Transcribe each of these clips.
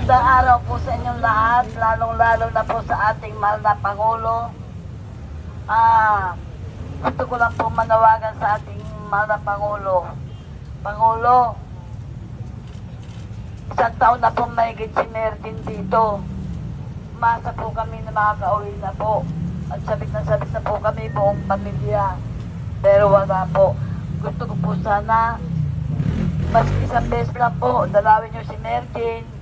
Magandang araw po sa inyong lahat, lalong-lalo na po sa ating mahal na Pangulo. Gusto ko lang po manawagan sa ating mahal na Pangulo. Pangulo, isang taon na po mahigit si Mertin dito. Masa po kami na makakauwi na po. At sabik na po kami buong pamilya. Pero wala po. Gusto ko po sana, mas isang beses lang po, dalawin niyo si Mertin.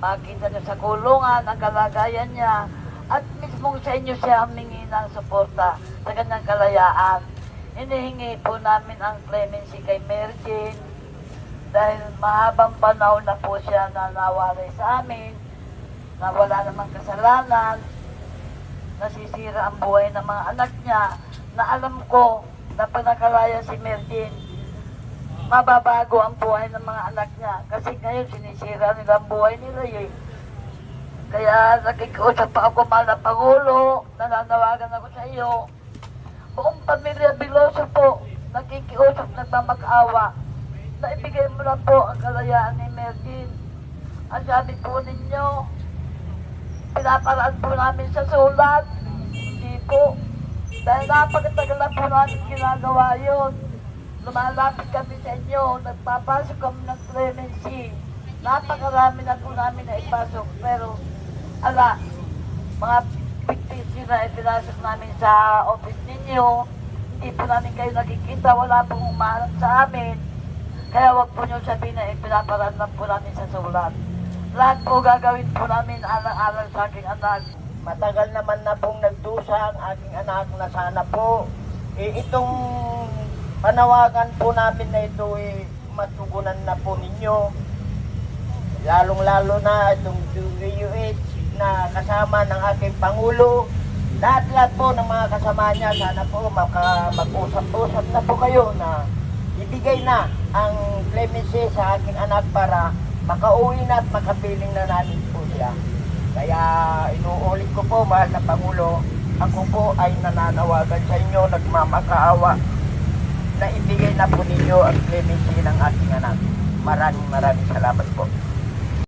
Makita niyo sa kulungan ang kalagayan niya at mismo sa inyo siya humingi ng suporta sa kanyang kalayaan. Hinihingi po namin ang clemency kay Mertin dahil mahabang panahon na po siya nanawalay sa amin na wala namang kasalanan, nasisira ang buhay ng mga anak niya na alam ko na pag nakalaya si Mertin, mababago ang buhay ng mga anak niya. Kasi ngayon, sinisira nila ang buhay nila eh. Kaya nakikiusap pa ako, mahal na Pangulo, nananawagan ako sa iyo. Buong pamilya Biloso po, nakikiusap, nagmamag-awa. Naibigay mo na po ang kalayaan ni Mertin. Ang sabi po ninyo, pinaparaan po namin sa sulat. Hindi po. Dahil napakatagal na po namin ginagawa yun. Lumalapit kami sa inyo, nagpapasok kami ng clemency. Napakarami na po namin na ipasok, pero mga fictition na ipinasok namin sa office ninyo. Hindi po namin kayo nakikita, wala pong umaharap sa amin. Kaya wag po nyo sabihin na ipinaparaan lang po namin sa sulat. Lahat po gagawin po namin alang-alang sa aking anak. Matagal naman na pong nagdusa ang aking anak na sana po itong panawagan po namin na ito matugunan na po ninyo. Lalong-lalo na itong DUH na kasama ng aking Pangulo. Lahat-lahat po ng mga kasama niya, sana po mag-usap-usap na po kayo na ibigay na ang clemency sa aking anak para makauwi na at makapiling na natin po siya. Kaya inuulit ko po, mahal na Pangulo, ako po ay nananawagan sa inyo, nagmamakaawa na ibigay na po ninyo ang clemency ng ating anak. Maraming salamat po.